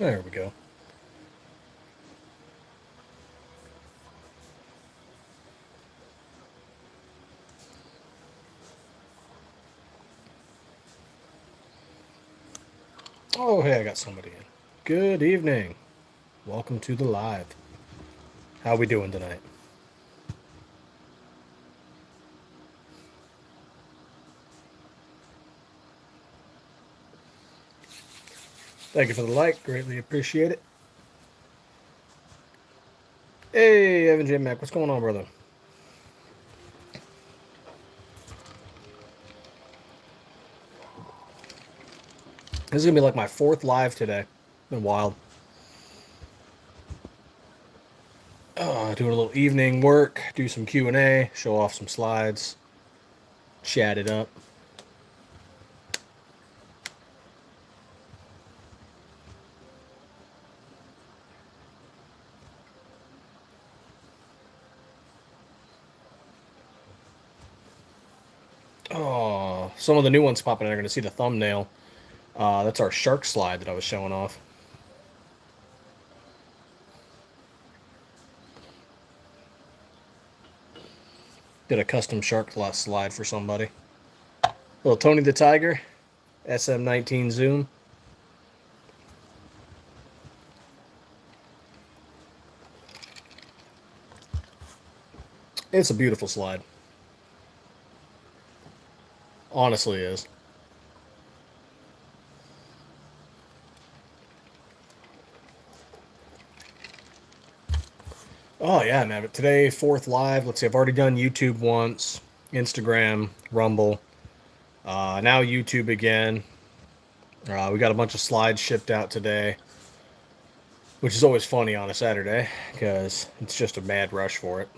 There we go. Oh, hey, I got somebody in. Good evening. Welcome to the live. How we doing tonight? Thank you for the like. Greatly appreciate it. Hey, Evan J. Mac. What's going on, brother? This is going to be like my 4th live today. Been wild. Doing a little evening work, do some Q&A, show off some slides, chat it up. Oh, some of the new ones popping in are going to see the thumbnail. That's our shark slide that I was showing off. Did a custom shark slide for somebody. Little Tony the Tiger, SM19 zoom. It's a beautiful slide. Honestly is. Oh yeah, man. But today, 4th live. Let's see, I've already done YouTube once, Instagram, Rumble. Now YouTube again. We got a bunch of slides shipped out today, which is always funny on a Saturday because it's just a mad rush for it.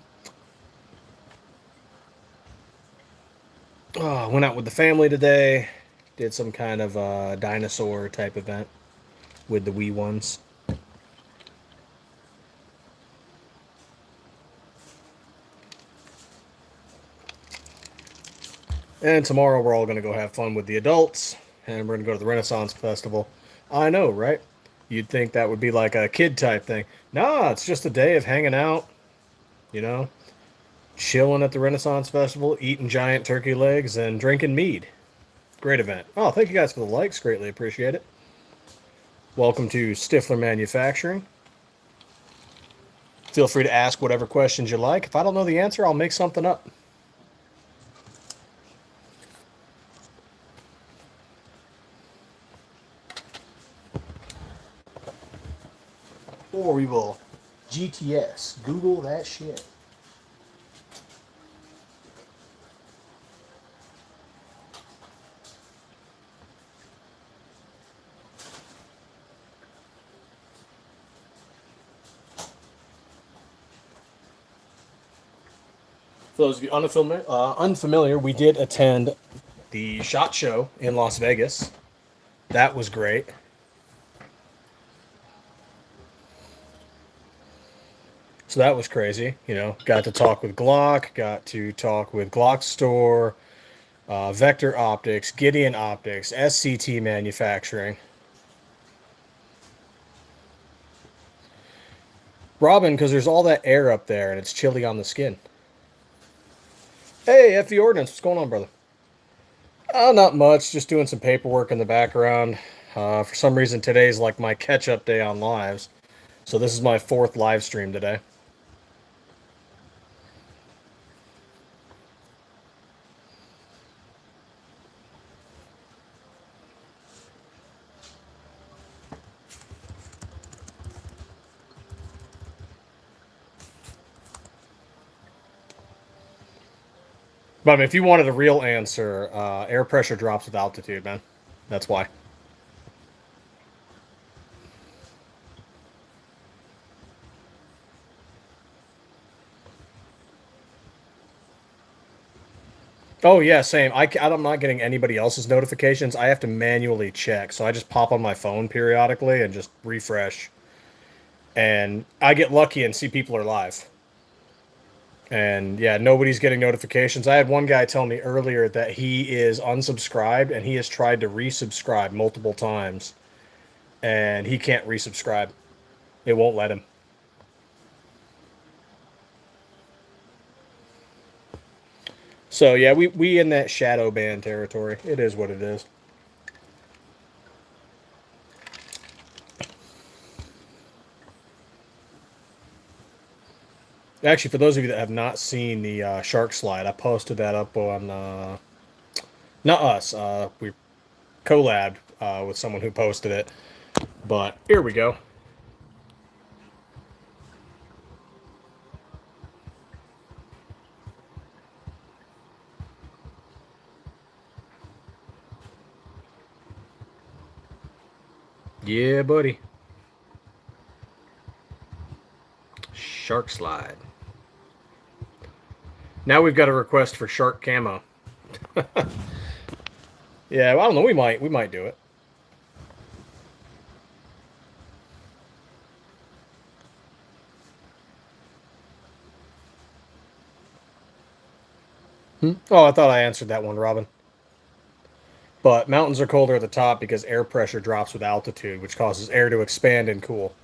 Went out with the family today. Did some kind of dinosaur type event with the wee ones. And tomorrow we're all going to go have fun with the adults, and we're going to go to the Renaissance Festival. I know, right? You'd think that would be like a kid type thing. Nah, it's just a day of hanging out, you know, chilling at the Renaissance Festival, eating giant turkey legs, and drinking mead. Great event. Oh, thank you guys for the likes. Greatly appreciate it. Welcome to Stiffler Manufacturing. Feel free to ask whatever questions you like. If I don't know the answer, I'll make something up. Or we will GTS, Google that shit. For those of you unfamiliar, we did attend the SHOT Show in Las Vegas. That was great. So that was crazy. You know, got to talk with Glock, got to talk with Glock Store, Vector Optics, Gideon Optics, SCT Manufacturing. Robin, because there's all that air up there and it's chilly on the skin. Hey, FE Ordnance, what's going on, brother? Not much, just doing some paperwork in the background. For some reason, today's like my catch-up day on lives. So this is my 4th live stream today. But I mean, if you wanted a real answer, air pressure drops with altitude, man. That's why. Oh, yeah, same. I'm not getting anybody else's notifications. I have to manually check. So I just pop on my phone periodically and just refresh. And I get lucky and see people are live. And yeah, nobody's getting notifications. I had one guy tell me earlier that he is unsubscribed and he has tried to resubscribe multiple times. and he can't resubscribe. It won't let him. So yeah, we in that shadow ban territory. It is what it is. Actually, for those of you that have not seen the shark slide, I posted that up on not us. We collabed with someone who posted it. But here we go. Yeah, buddy. Shark slide. Now we've got a request for shark camo. Yeah, well, I don't know. We might do it. Oh, I thought I answered that one, Robin. But mountains are colder at the top because air pressure drops with altitude, which causes air to expand and cool.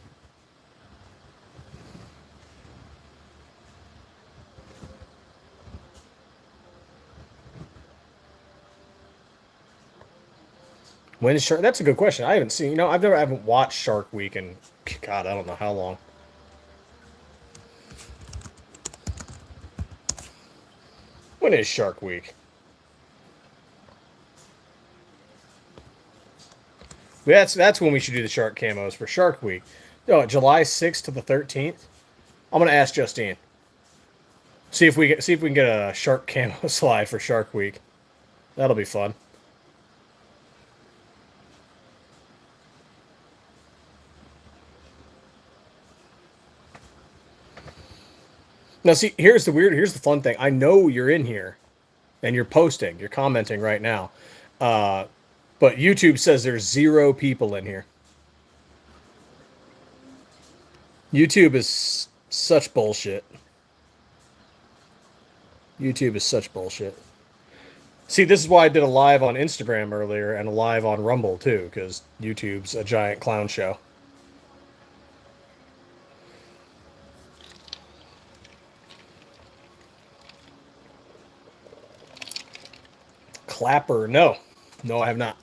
When is Shark? That's a good question. I haven't seen. I haven't watched Shark Week in God, I don't know how long. When is Shark Week? That's when we should do the shark camos for Shark Week. No, July 6th to the 13th. I'm gonna ask Justine. See if we can get a shark camo slide for Shark Week. That'll be fun. Now, see, here's the fun thing. I know you're in here, and you're posting, you're commenting right now, but YouTube says there's 0 people in here. YouTube is such bullshit. YouTube is such bullshit. See, this is why I did a live on Instagram earlier and a live on Rumble too, because YouTube's a giant clown show. Clapper, no. No, I have not.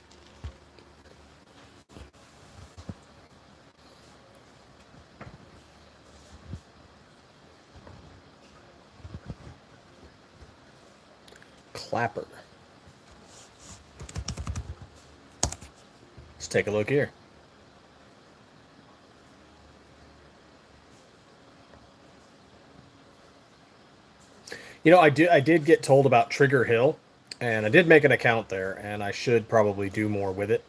Clapper. Let's take a look here. I did get told about Trigger Hill, and I did make an account there, and I should probably do more with it.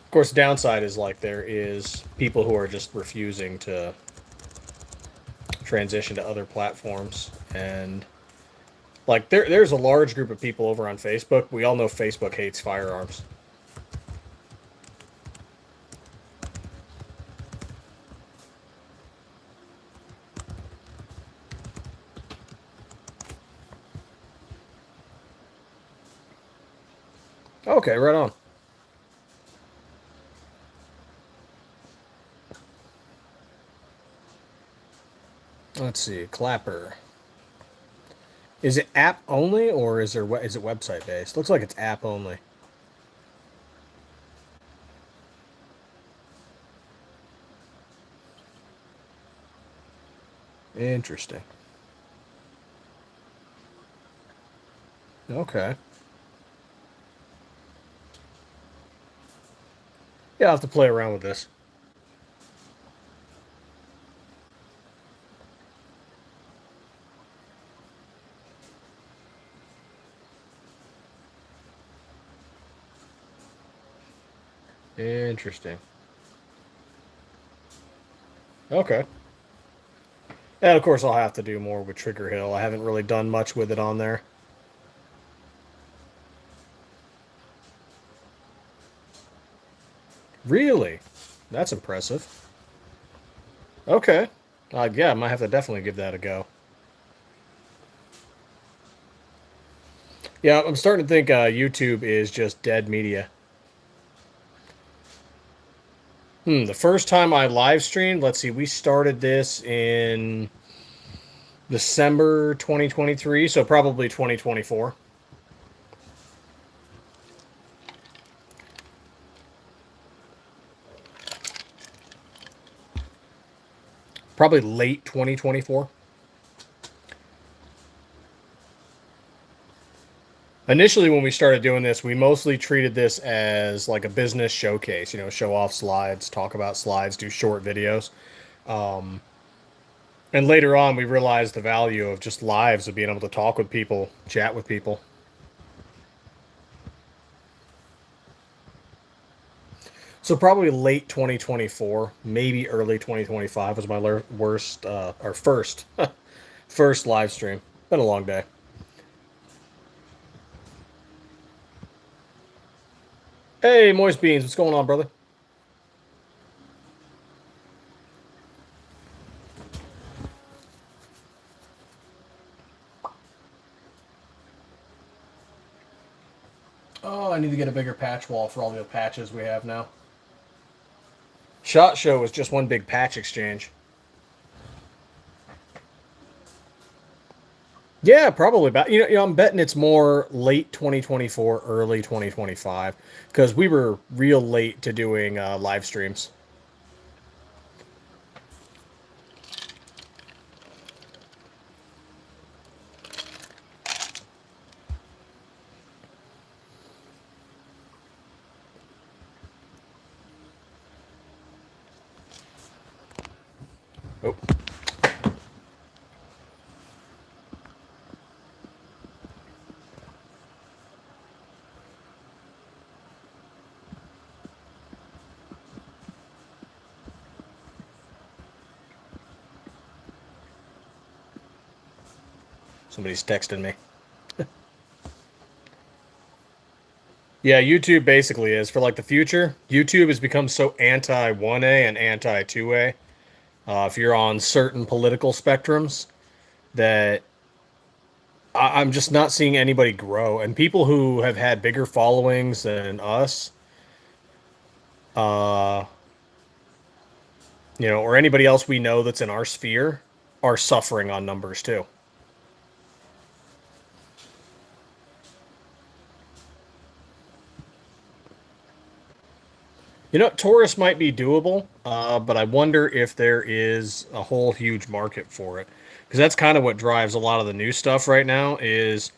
Of course, the downside is like there is people who are just refusing to transition to other platforms, and like there's a large group of people over on Facebook. We all know Facebook hates firearms. Okay, right on. Let's see, Clapper. Is it app only, or is it website based? Looks like it's app only. Interesting. Okay. Yeah, I'll have to play around with this. Interesting. Okay. And of course, I'll have to do more with Trigger Hill. I haven't really done much with it on there. Really? That's impressive. Okay. Yeah, I might have to definitely give that a go. Yeah, I'm starting to think YouTube is just dead media. The first time I live streamed, let's see, we started this in December 2023, so probably 2024. Probably late 2024. Initially, when we started doing this, we mostly treated this as like a business showcase, show off slides, talk about slides, do short videos. And later on, we realized the value of just lives, of being able to talk with people, chat with people. So probably late 2024, maybe early 2025 was my worst or first first live stream. Been a long day. Hey, Moist Beans, what's going on, brother? Oh, I need to get a bigger patch wall for all the patches we have now. SHOT Show was just one big patch exchange. Yeah, probably about. I'm betting it's more late 2024, early 2025, because we were real late to doing live streams. Oh, somebody's texting me. Yeah, YouTube basically is for like the future. YouTube has become so anti 1A and anti 2A. If you're on certain political spectrums, that I'm just not seeing anybody grow. And people who have had bigger followings than us, uh, or anybody else we know that's in our sphere, are suffering on numbers too. Taurus might be doable, but I wonder if there is a whole huge market for it. Because that's kind of what drives a lot of the new stuff right now is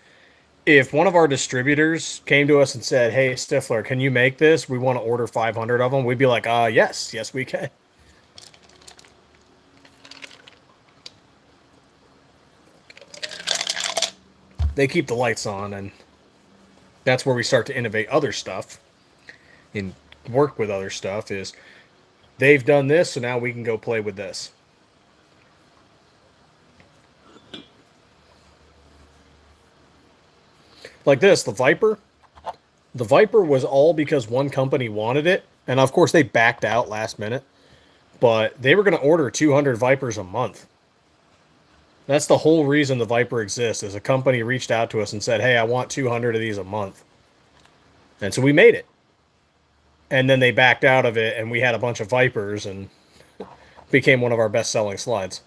if one of our distributors came to us and said, "Hey, Stiffler, can you make this? We want to order 500 of them." We'd be like, yes, we can." They keep the lights on, and that's where we start to innovate other stuff and work with other stuff is they've done this, so now we can go play with this. Like this, the Viper. The Viper was all because one company wanted it, and of course they backed out last minute, but they were going to order 200 Vipers a month. That's the whole reason the Viper exists, is a company reached out to us and said, "Hey, I want 200 of these a month." And so we made it. And then they backed out of it, and we had a bunch of Vipers, and became one of our best-selling slides.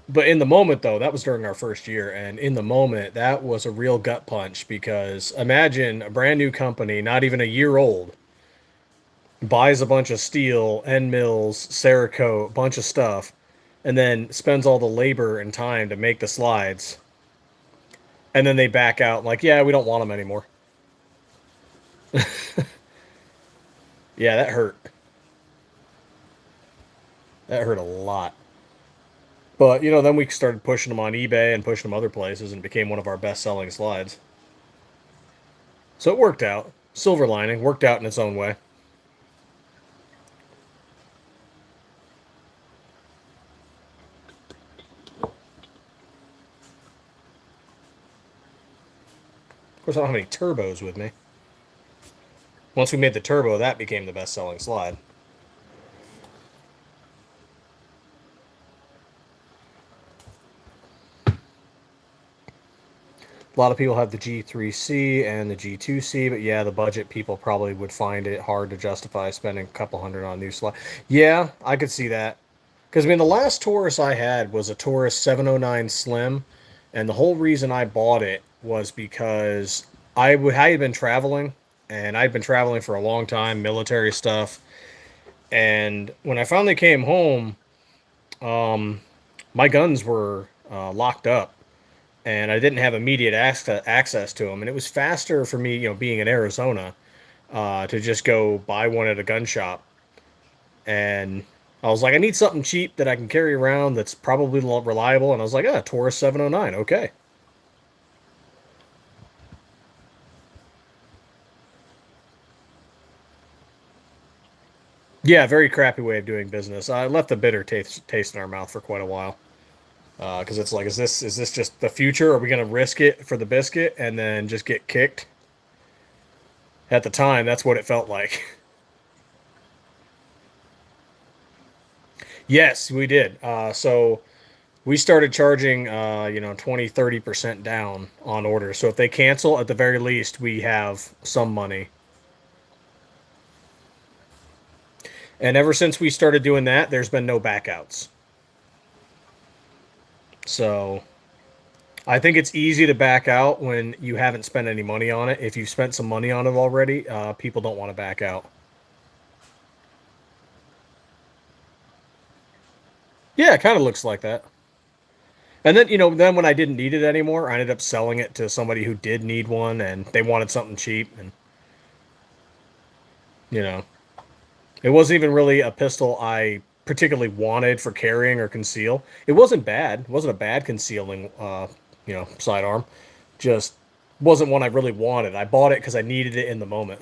But in the moment, though, that was during our first year, and in the moment, that was a real gut punch, because imagine a brand new company, not even a year old, buys a bunch of steel, end mills, Cerakote, a bunch of stuff, and then spends all the labor and time to make the slides, and then they back out like, "Yeah, we don't want them anymore." Yeah, that hurt. That hurt a lot. But, then we started pushing them on eBay and pushing them other places, and became one of our best-selling slides. So it worked out. Silver lining, worked out in its own way. Of course, I don't have any turbos with me. Once we made the turbo, that became the best-selling slide. A lot of people have the G3C and the G2C, but yeah, the budget people probably would find it hard to justify spending a couple hundred on a new slide. Yeah, I could see that. Because, I mean, the last Taurus I had was a Taurus 709 Slim, and the whole reason I bought it was because I had been traveling, and I'd been traveling for a long time, military stuff. And when I finally came home, my guns were locked up, and I didn't have immediate access to them. And it was faster for me, being in Arizona, to just go buy one at a gun shop. And I was like, I need something cheap that I can carry around that's probably reliable. And I was like, Taurus 709, okay. Yeah, very crappy way of doing business. I left a bitter taste in our mouth for quite a while. Because it's like, is this just the future? Are we going to risk it for the biscuit and then just get kicked? At the time, that's what it felt like. Yes, we did. So we started charging, 20, 30% down on orders. So if they cancel, at the very least, we have some money. And ever since we started doing that, there's been no backouts. So I think it's easy to back out when you haven't spent any money on it. If you've spent some money on it already, people don't want to back out. Yeah, it kind of looks like that. And then, then when I didn't need it anymore, I ended up selling it to somebody who did need one and they wanted something cheap. And, you know, it wasn't even really a pistol I particularly wanted for carrying or conceal. It wasn't bad. It wasn't a bad concealing, sidearm. Just wasn't one I really wanted. I bought it because I needed it in the moment.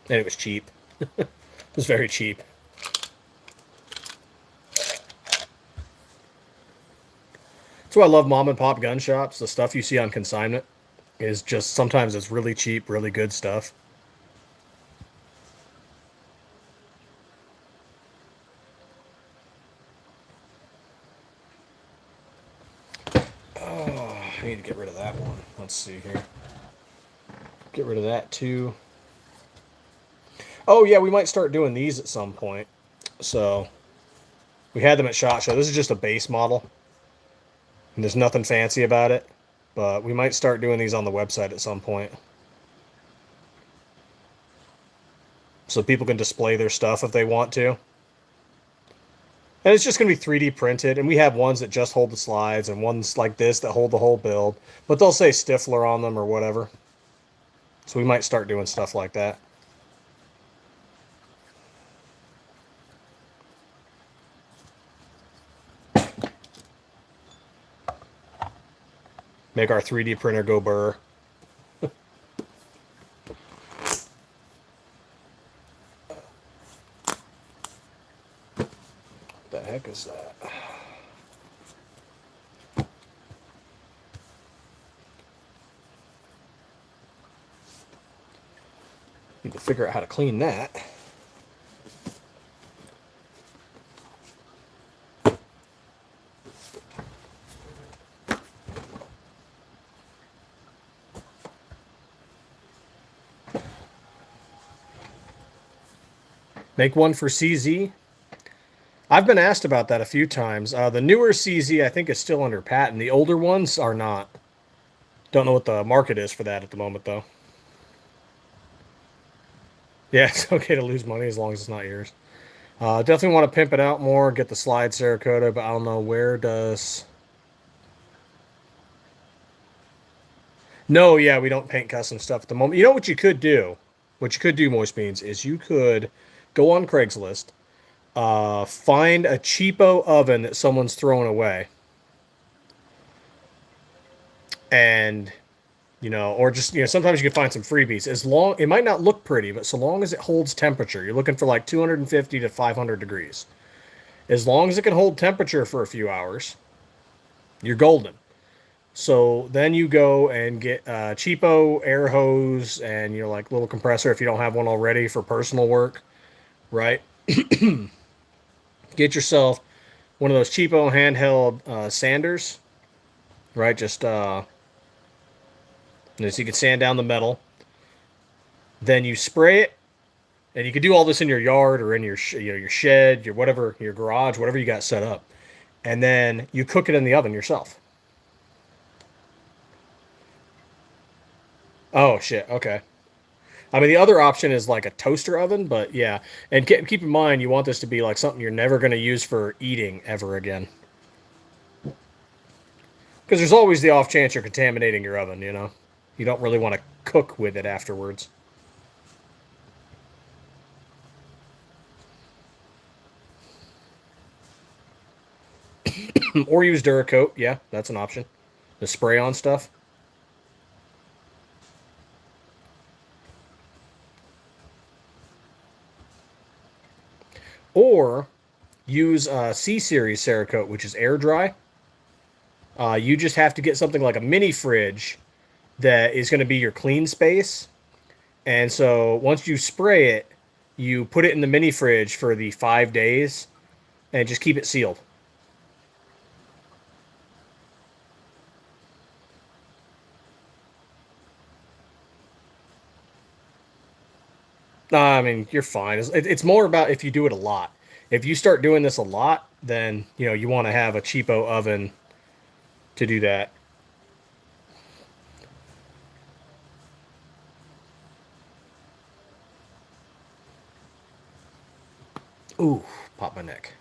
And it was cheap. It was very cheap. That's why I love mom and pop gun shops. The stuff you see on consignment is just sometimes it's really cheap, really good stuff. Oh, I need to get rid of that one. Let's see here. Get rid of that too. Oh yeah, we might start doing these at some point. So we had them at SHOT Show. This is just a base model. And there's nothing fancy about it. But we might start doing these on the website at some point. So people can display their stuff if they want to. And it's just going to be 3D printed. And we have ones that just hold the slides and ones like this that hold the whole build. But they'll say Stiffler on them or whatever. So we might start doing stuff like that. Make our 3D printer go burr. The heck is that? Need to figure out how to clean that. Make one for CZ. I've been asked about that a few times. The newer CZ, I think, is still under patent. The older ones are not. Don't know what the market is for that at the moment, though. Yeah, it's okay to lose money as long as it's not yours. Definitely want to pimp it out more, get the slide Cerakote, but I don't know where does... No, yeah, we don't paint custom stuff at the moment. You know what you could do? What you could do, Moist Beans, is you could go on Craigslist, find a cheapo oven that someone's throwing away, and or just sometimes you can find some freebies. It might not look pretty, but so long as it holds temperature, you're looking for like 250 to 500 degrees, As long as it can hold temperature for a few hours, you're golden. So then you go and get a cheapo air hose and like little compressor if you don't have one already for personal work, right? Get yourself one of those cheapo handheld sanders, right? Just so you can sand down the metal. Then you spray it, and you can do all this in your yard or in your your shed, your whatever, your garage, whatever you got set up. And then you cook it in the oven yourself. Oh shit. Okay. I mean, the other option is like a toaster oven, but yeah. And keep in mind, you want this to be like something you're never going to use for eating ever again. Because there's always the off chance you're contaminating your oven, you know? You don't really want to cook with it afterwards. Or use Duracoat. Yeah, that's an option. The spray on stuff. Or use C-Series Cerakote, which is air dry. You just have to get something like a mini fridge that is going to be your clean space. And so once you spray it, you put it in the mini fridge for the 5 days and just keep it sealed. I mean, you're fine. It's more about if you do it a lot. If you start doing this a lot, then you want to have a cheapo oven to do that. Ooh, pop my neck.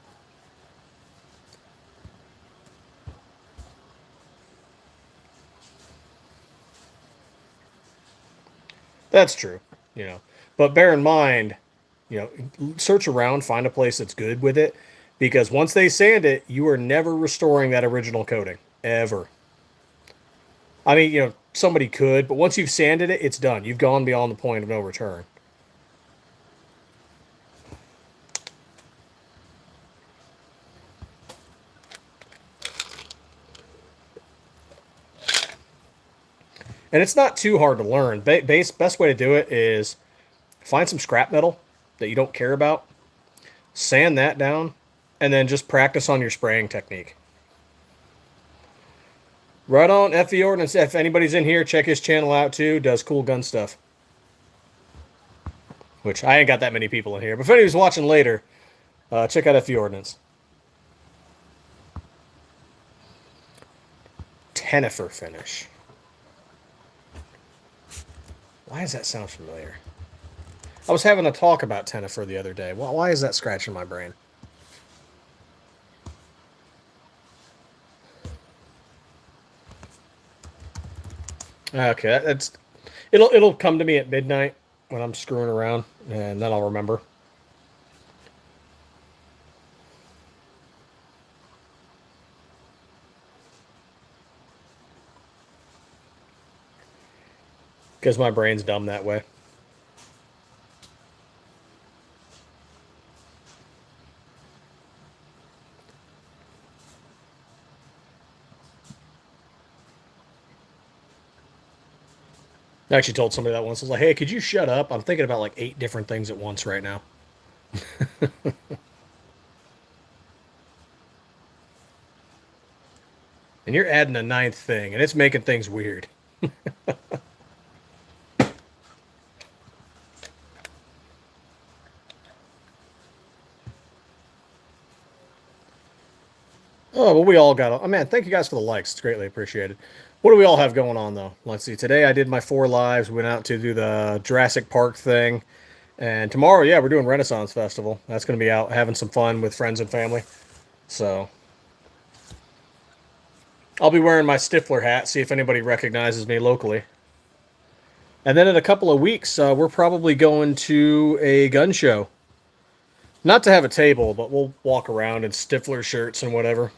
That's true, you know. But bear in mind, search around, find a place that's good with it, because once they sand it, you are never restoring that original coating ever. I mean, somebody could, but once you've sanded it, it's done. You've gone beyond the point of no return. And it's not too hard to learn. Best way to do it is find some scrap metal that you don't care about, sand that down, and then just practice on your spraying technique. Right on, FE Ordnance. If anybody's in here, check his channel out too. Does cool gun stuff. Which I ain't got that many people in here. But if anybody's watching later, check out FE Ordnance. Tenifer finish. Why does that sound familiar? I was having a talk about Tenifer the other day. Well, why is that scratching my brain? Okay, it'll come to me at midnight when I'm screwing around, and then I'll remember. Because my brain's dumb that way. I actually told somebody that once. I was like, hey, could you shut up? I'm thinking about like 8 different things at once right now. And you're adding a 9th thing, and it's making things weird. Oh, but we all got. Oh man, thank you guys for the likes. It's greatly appreciated. What do we all have going on though? Let's see. Today I did my 4 lives. Went out to do the Jurassic Park thing, and tomorrow, yeah, we're doing Renaissance Festival. That's going to be out having some fun with friends and family. So I'll be wearing my Stiffler hat. See if anybody recognizes me locally. And then in a couple of weeks, we're probably going to a gun show. Not to have a table, but we'll walk around in Stiffler shirts and whatever.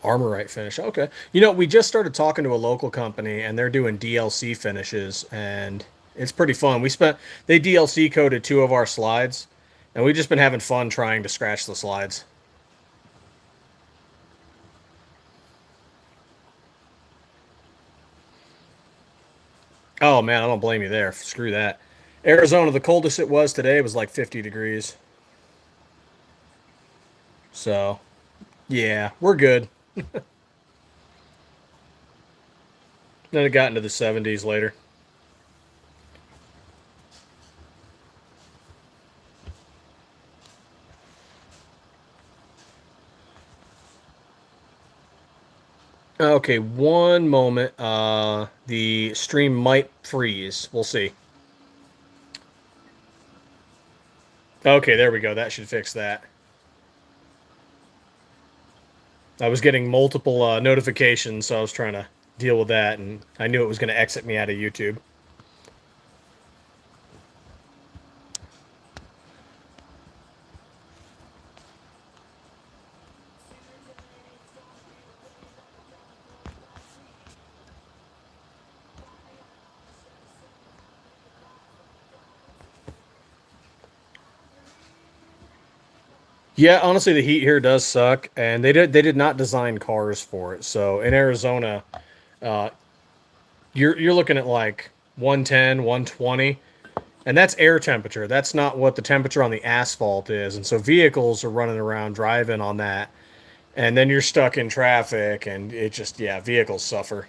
Armorite finish. Okay. You know, we just started talking to a local company, and they're doing DLC finishes, and it's pretty fun. They DLC coated 2 of our slides, and we've just been having fun trying to scratch the slides. Oh man, I don't blame you there. Screw that. Arizona, the coldest it was today was like 50 degrees. So, yeah, we're good. Then it got into the 70s later. Okay, one moment. The stream might freeze. We'll see. Okay, there we go. That should fix that. I was getting multiple notifications, so I was trying to deal with that, and I knew it was going to exit me out of YouTube. Yeah, honestly, the heat here does suck, and they did not design cars for it. So in Arizona, uh, you're looking at like 110, 120, and that's air temperature. That's not what the temperature on the asphalt is. And so vehicles are running around driving on that, and then you're stuck in traffic, and it just yeah, vehicles suffer.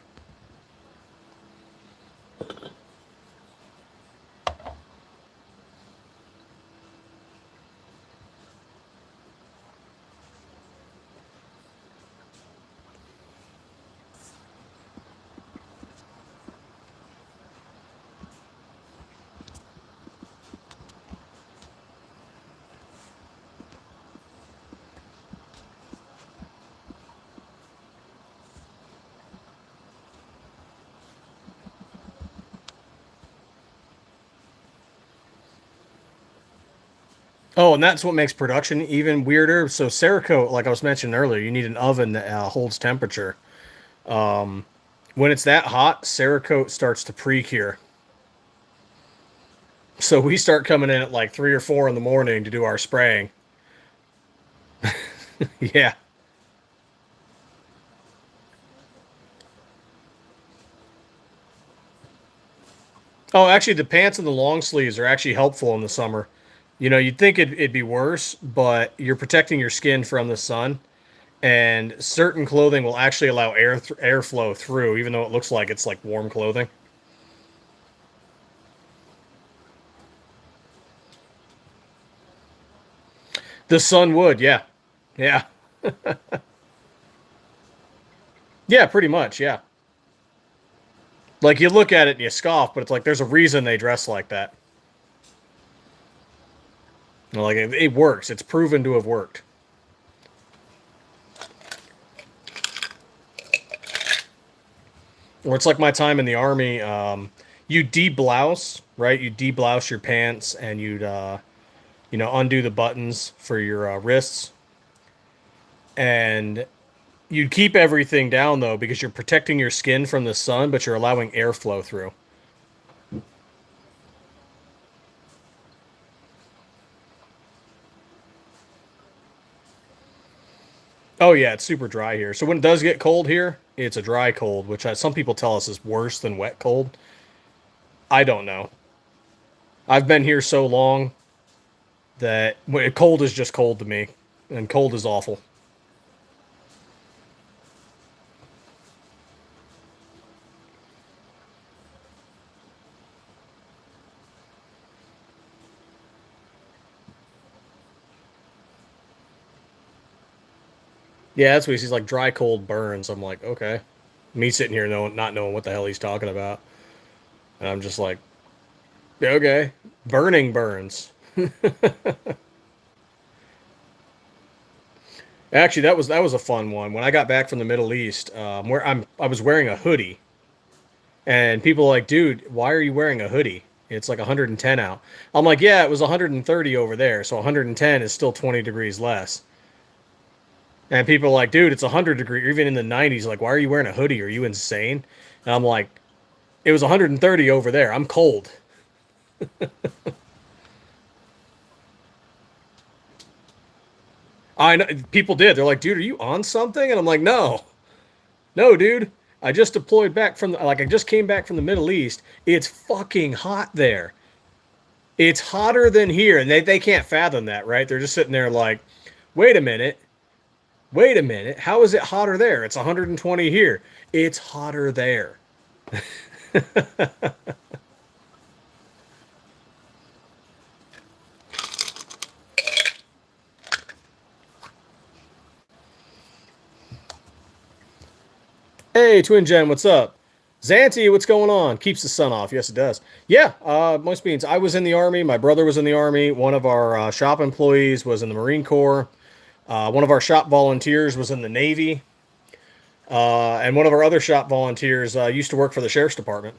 Oh, and that's what makes production even weirder. So Cerakote, like I was mentioning earlier, you need an oven that holds temperature. Um, when it's that hot, Cerakote starts to pre-cure. So we start coming in at like 3 or 4 in the morning to do our spraying. Yeah. Oh, actually, the pants and the long sleeves are actually helpful in the summer. You know, you'd think it'd be worse, but you're protecting your skin from the sun, and certain clothing will actually allow airflow through, even though it looks like it's like warm clothing. The sun would, yeah, yeah, yeah, pretty much, yeah. Like you look at it and you scoff, but it's like there's a reason they dress like that. You know, like it works. It's proven to have worked. Or it's like my time in the army. You deblouse, right? You deblouse your pants and you'd undo the buttons for your wrists, and you'd keep everything down though because you're protecting your skin from the sun, but you're allowing airflow through. Oh yeah, it's super dry here. So when it does get cold here, it's a dry cold, which some people tell us is worse than wet cold. I don't know. I've been here so long that cold is just cold to me, and cold is awful. Yeah, that's what he's like dry cold burns. I'm like, okay. Me sitting here not knowing what the hell he's talking about. And I'm just like, yeah, okay. Burning burns. Actually, that was a fun one. When I got back from the Middle East, where I was wearing a hoodie, and people are like, dude, why are you wearing a hoodie? It's like 110 out. I'm like, yeah, it was 130 over there, so 110 is still 20 degrees less. And people are like, dude, it's 100 degrees, even in the 90s. Like, why are you wearing a hoodie? Are you insane? And I'm like, it was 130 over there. I'm cold. I know people did. They're like, dude, are you on something? And I'm like, no, no, dude. I just deployed back from I just came back from the Middle East. It's fucking hot there. It's hotter than here, and they can't fathom that, right? They're just sitting there like, wait a minute, wait a minute. How is it hotter there? It's 120 here. It's hotter there. Hey, Twin Gen, what's up? Zanti, what's going on? Keeps the sun off. Yes, it does. Yeah, most means I was in the Army. My brother was in the Army. One of our shop employees was in the Marine Corps. One of our shop volunteers was in the Navy. And one of our other shop volunteers used to work for the Sheriff's Department.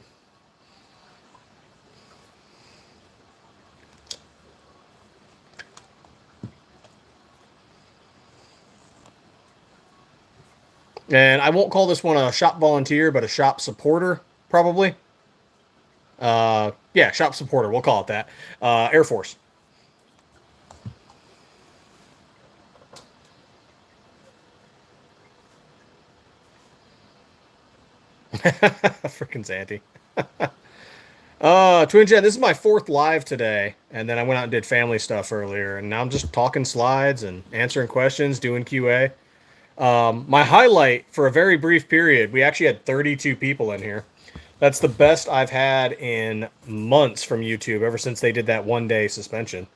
And I won't call this one a shop volunteer, but a shop supporter, probably. Yeah, shop supporter. We'll call it that. Air Force. Freaking Zanty. Twin Jet, this is my fourth live today, and then I went out and did family stuff earlier, and now I'm just talking slides and answering questions, doing QA. My highlight for a very brief period, we actually had 32 people in here. That's the best I've had in months from YouTube, ever since they did that 1-day suspension.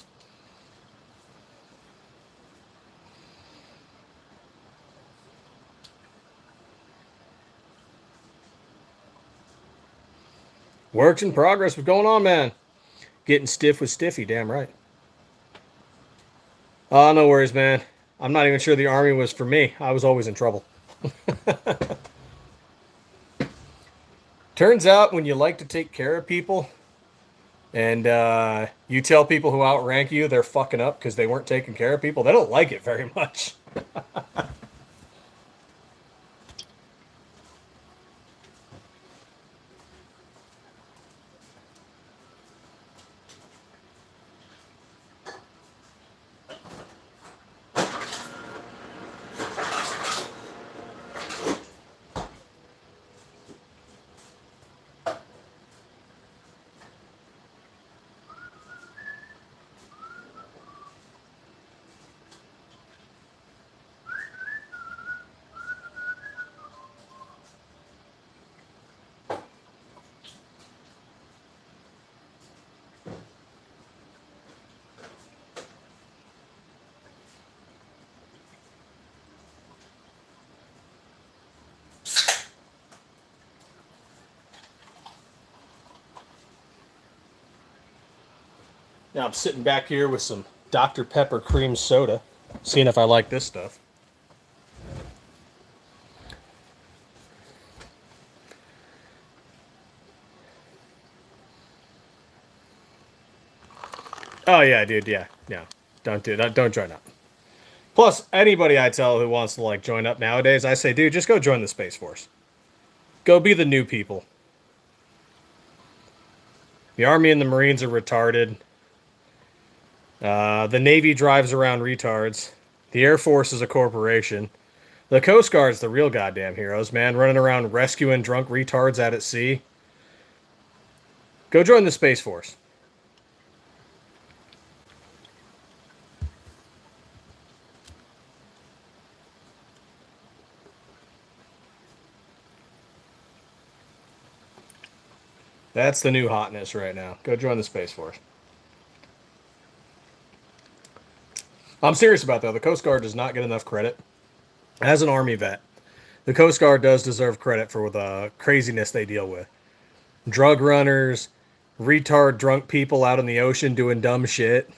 Works in progress. What's going on, man? Getting stiff with Stiffy, damn right. No worries, man. I'm not even sure the Army was for me. I was always in trouble. Turns out when you like to take care of people and you tell people who outrank you they're fucking up because they weren't taking care of people, they don't like it very much. Now I'm sitting back here with some Dr. Pepper cream soda, seeing if I like this stuff. Oh yeah, dude, yeah. Don't do that. Don't join up. Plus, anybody I tell who wants to like join up nowadays, I say, dude, just go join the Space Force. Go be the new people. The Army and the Marines are retarded. The Navy drives around retards. The Air Force is a corporation. The Coast Guard's the real goddamn heroes, man, running around rescuing drunk retards out at sea. Go join the Space Force. That's the new hotness right now. Go join the Space Force. I'm serious about that. The Coast Guard does not get enough credit. As an Army vet, the Coast Guard does deserve credit for the craziness they deal with. Drug runners, retard drunk people out in the ocean doing dumb shit,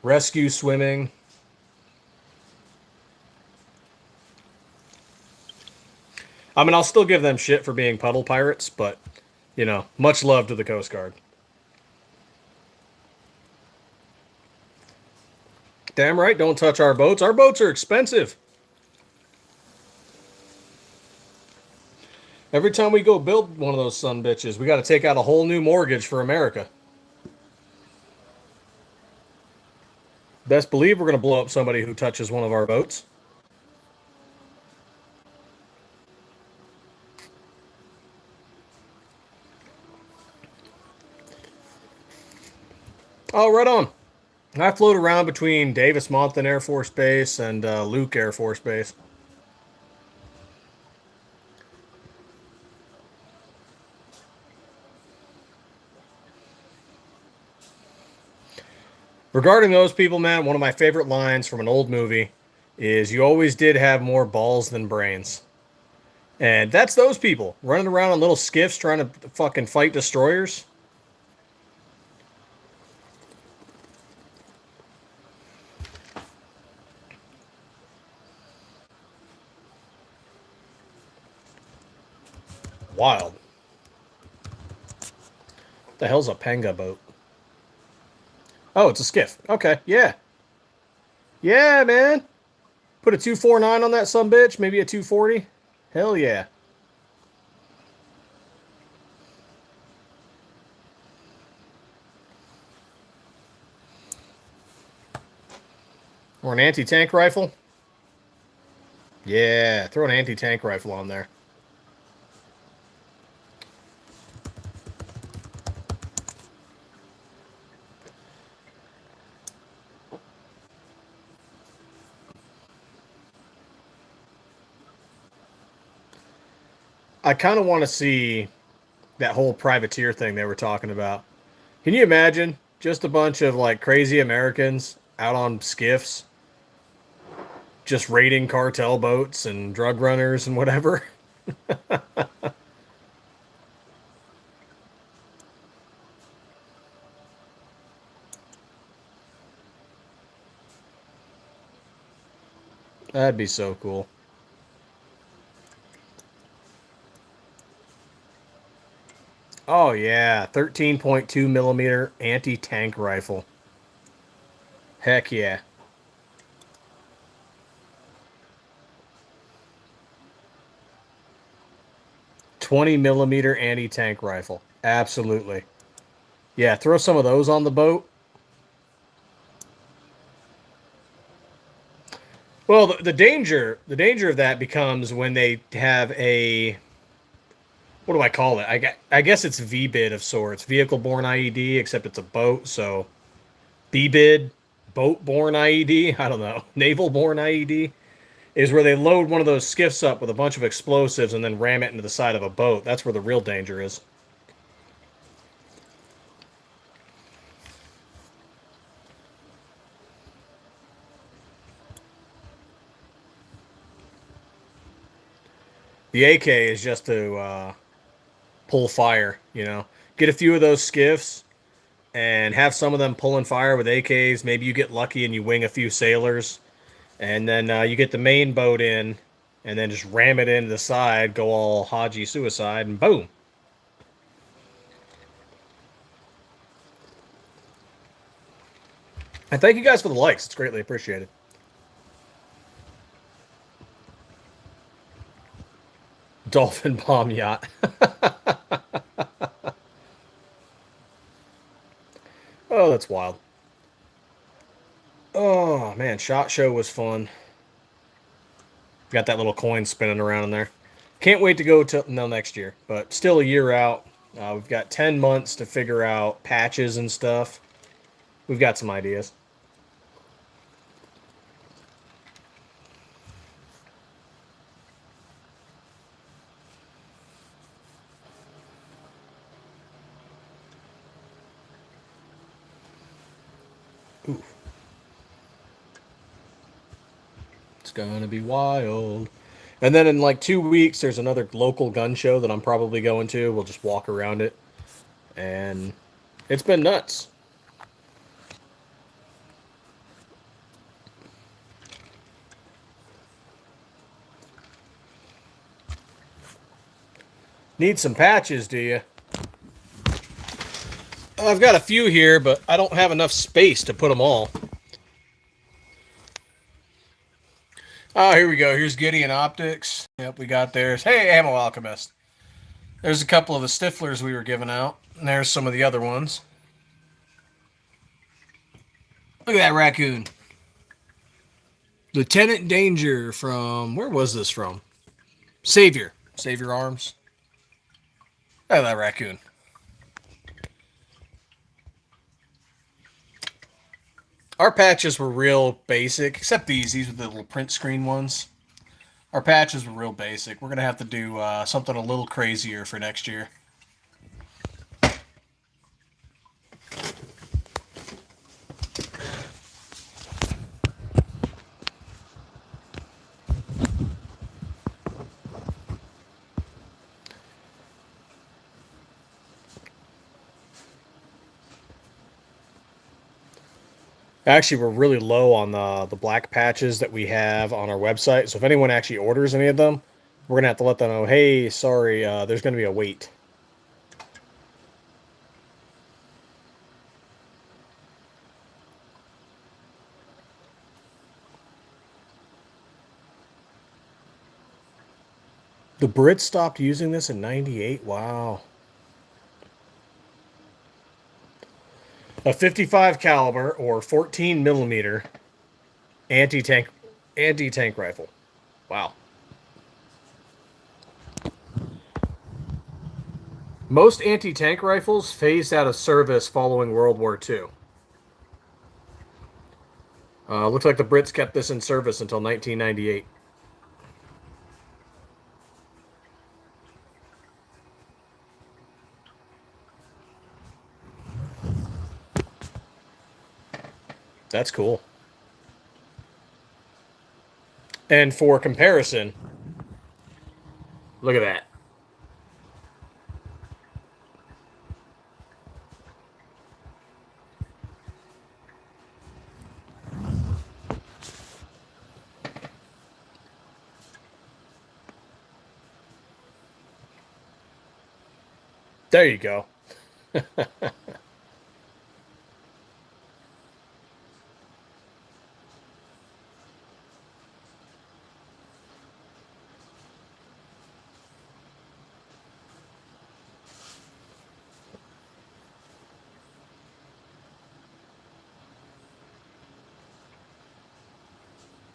rescue swimming. I mean, I'll still give them shit for being puddle pirates, but, you know, much love to the Coast Guard. Damn right, don't touch our boats. Our boats are expensive. Every time we go build one of those son bitches, we got to take out a whole new mortgage for America. Best believe we're going to blow up somebody who touches one of our boats. Oh, right on. I float around between Davis-Monthan Air Force Base and Luke Air Force Base. Regarding those people, man, one of my favorite lines from an old movie is you always did have more balls than brains. And that's those people running around on little skiffs trying to fucking fight destroyers. Wild. What the hell's a panga boat? Oh, it's a skiff. Okay, yeah. Yeah, man. Put a 249 on that sumbitch, maybe a 240. Hell yeah. Or an anti-tank rifle. Yeah, throw an anti-tank rifle on there. I kind of want to see that whole privateer thing they were talking about. Can you imagine just a bunch of like crazy Americans out on skiffs just raiding cartel boats and drug runners and whatever? That'd be so cool. Oh yeah, 13.2 millimeter anti-tank rifle. Heck yeah. 20 millimeter anti-tank rifle. Absolutely. Yeah, throw some of those on the boat. Well, the danger of that becomes when they have a, what do I call it? I guess it's VBID of sorts, vehicle-borne IED, except it's a boat, so BBID, boat-borne IED, I don't know, naval-borne IED, is where they load one of those skiffs up with a bunch of explosives and then ram it into the side of a boat. That's where the real danger is. The AK is just to pull fire, you know. Get a few of those skiffs and have some of them pulling fire with AKs. Maybe you get lucky and you wing a few sailors. And then you get the main boat in and then just ram it into the side, go all Haji suicide, and boom. And thank you guys for the likes. It's greatly appreciated. Dolphin bomb yacht. Oh, that's wild. Oh, man. SHOT Show was fun. Got that little coin spinning around in there. Can't wait to go till no next year, but still a year out. We've got 10 months to figure out patches and stuff. We've got some ideas. Ooh. It's gonna be wild. And then in like 2 weeks, there's another local gun show that I'm probably going to. We'll just walk around it. And it's been nuts. Need some patches, do you? I've got a few here, but I don't have enough space to put them all. Oh, here we go. Here's Gideon Optics. Yep, we got theirs. Hey, Ammo Alchemist. There's a couple of the Stifflers we were giving out. And there's some of the other ones. Look at that raccoon. Lieutenant Danger from... Where was this from? Savior. Savior Arms. Look at that raccoon. Our patches were real basic, except these. These were the little print screen ones. Our patches were real basic. We're going to have to do something a little crazier for next year. Actually, we're really low on the black patches that we have on our website. So if anyone actually orders any of them, we're going to have to let them know, hey, sorry, there's going to be a wait. The Brits stopped using this in '98? Wow. A 55 caliber or 14 millimeter anti-tank rifle. Wow. Most anti-tank rifles phased out of service following World War II. Looks like the Brits kept this in service until 1998. That's cool. And for comparison, look at that. There you go.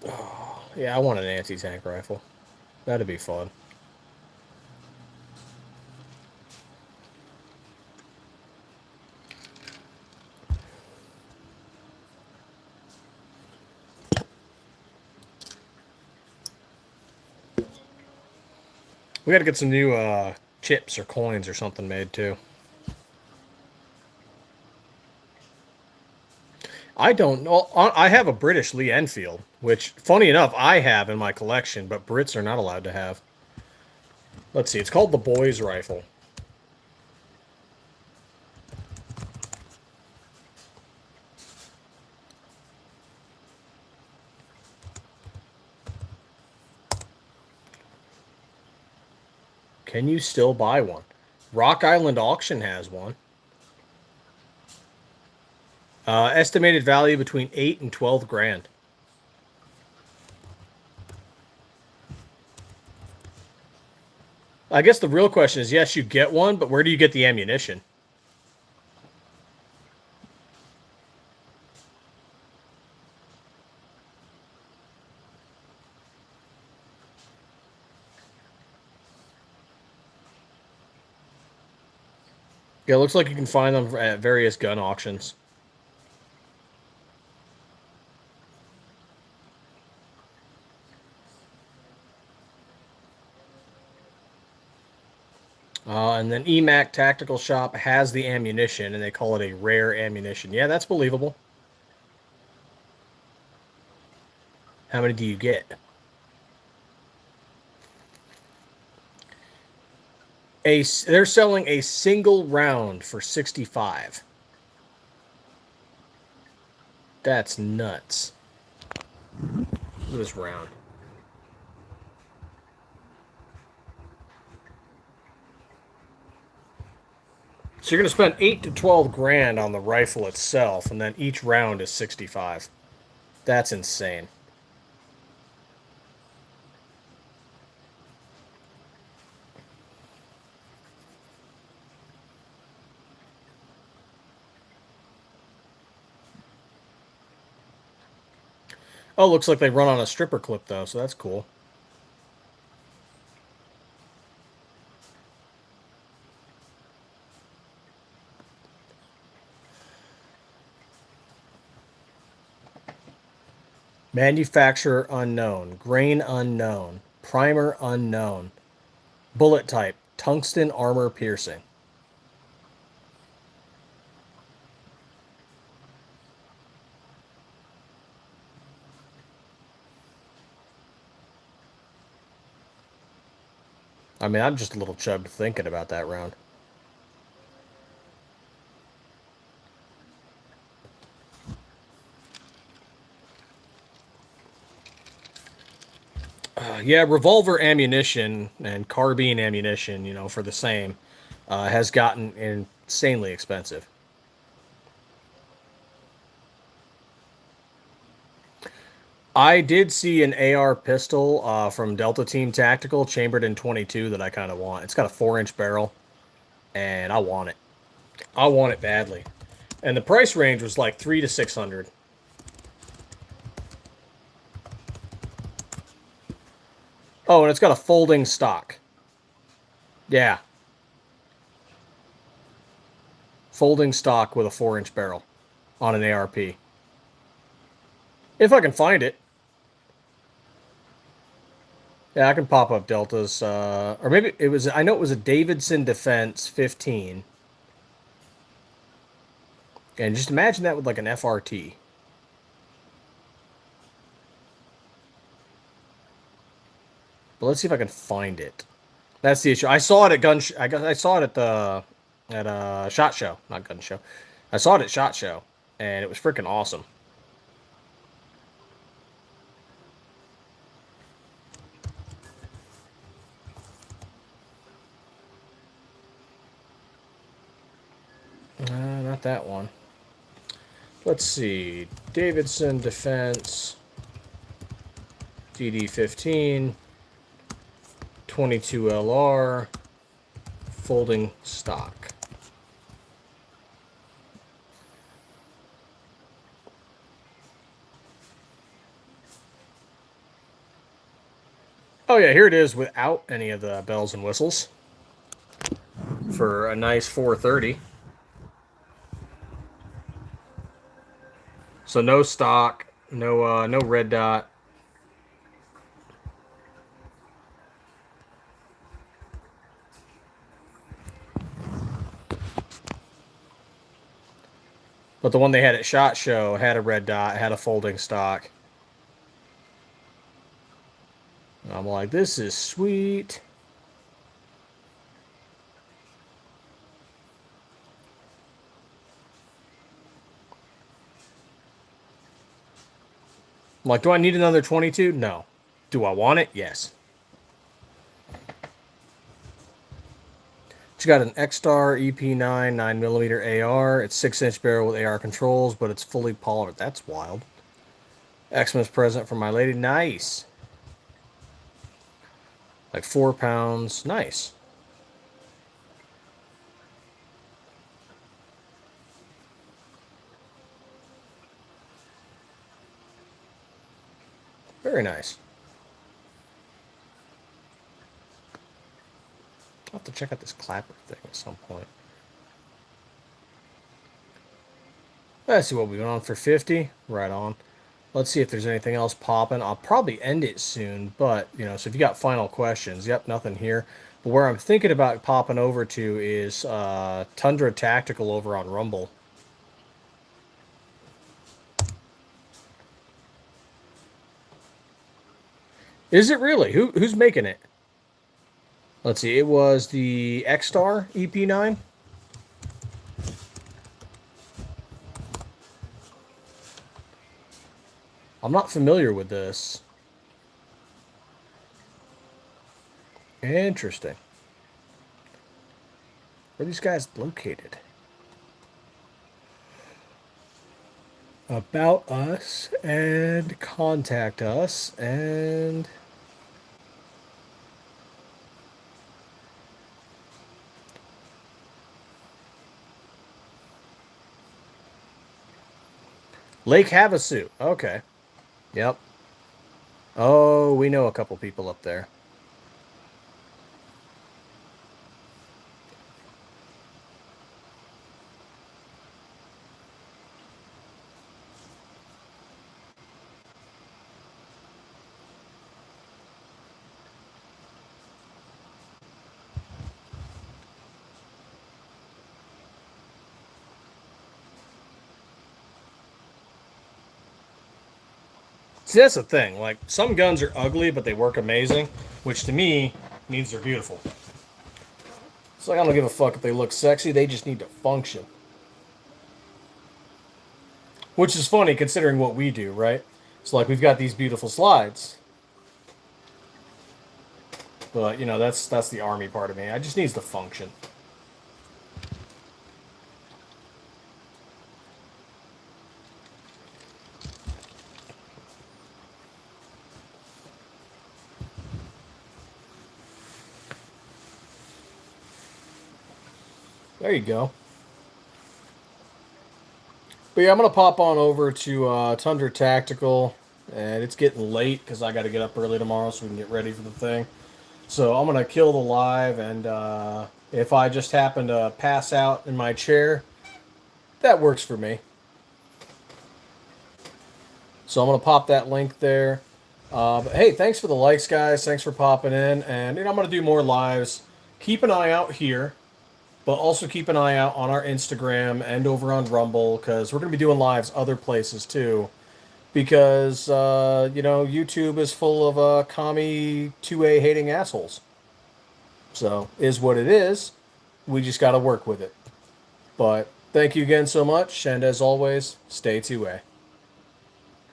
Oh, yeah, I want an anti-tank rifle. That'd be fun. We got to get some new chips or coins or something made too. I don't know. I have a British Lee Enfield, which, funny enough, I have in my collection, but Brits are not allowed to have. Let's see. It's called the Boys Rifle. Can you still buy one? Rock Island Auction has one. Estimated value between 8 and 12 grand. I guess the real question is, yes, you get one, but where do you get the ammunition? Yeah, it looks like you can find them at various gun auctions. And then EMAC Tactical Shop has the ammunition, and they call it a rare ammunition. Yeah, that's believable. How many do you get? They're selling a single round for $65. That's nuts. Look at this round. So you're going to spend 8 to 12 grand on the rifle itself, and then each round is 65. That's insane. Oh, looks like they run on a stripper clip, though, so that's cool. Manufacturer unknown. Grain unknown. Primer unknown. Bullet type. Tungsten armor piercing. I mean, I'm just a little chubbed thinking about that round. Yeah, revolver ammunition and carbine ammunition, you know, for the same, has gotten insanely expensive. I did see an AR pistol from Delta Team Tactical, chambered in 22, that I kind of want. It's got a 4-inch barrel, and I want it. I want it badly. And the price range was like 300 to 600. Oh, and it's got a folding stock. Yeah, folding stock with a 4-inch barrel on an ARP. If I can find it. Yeah, I can pop up Deltas. Or maybe it was, I know it was a Davidson Defense 15. And just imagine that with like an FRT. But let's see if I can find it. That's the issue. I saw it at I saw it at the Shot Show, not gun show. I saw it at Shot Show, and it was freaking awesome. Not that one. Let's see. Davidson Defense DD15 22 LR folding stock. Oh yeah, here it is without any of the bells and whistles for a nice 430. So no stock, no red dot. But the one they had at SHOT Show had a red dot, had a folding stock. And I'm like, this is sweet. I'm like, do I need another 22? No. Do I want it? Yes. It's got an X-Star EP9 9mm AR. It's 6-inch barrel with AR controls, but it's fully polymer. That's wild. Xmas present for my lady. Nice. Like 4 pounds. Nice. Very nice. I'll have to check out this clapper thing at some point. Let's see what we went on for 50. Right on. Let's see if there's anything else popping. I'll probably end it soon, but, you know, so if you got final questions, yep, nothing here. But where I'm thinking about popping over to is Tundra Tactical over on Rumble. Is it really? Who's making it? Let's see. It was the X-Star EP9. I'm not familiar with this. Interesting. Where are these guys located? About us and contact us and Lake Havasu. Okay. Yep. Oh, we know a couple people up there. See, that's the thing. Like, some guns are ugly, but they work amazing, which to me means they're beautiful. It's like I don't give a fuck if they look sexy, they just need to function. Which is funny considering what we do, right? So, like, we've got these beautiful slides, but, you know, that's the Army part of me. I just needs to function. There you go. But yeah, I'm gonna pop on over to Tundra Tactical, and it's getting late because I got to get up early tomorrow so we can get ready for the thing. So I'm gonna kill the live, and if I just happen to pass out in my chair, that works for me. So I'm gonna pop that link there. But hey, thanks for the likes, guys. Thanks for popping in, and I'm gonna do more lives. Keep an eye out here. But also keep an eye out on our Instagram and over on Rumble because we're going to be doing lives other places too. Because, YouTube is full of commie 2A hating assholes. So, is what it is. We just got to work with it. But thank you again so much. And as always, stay 2A.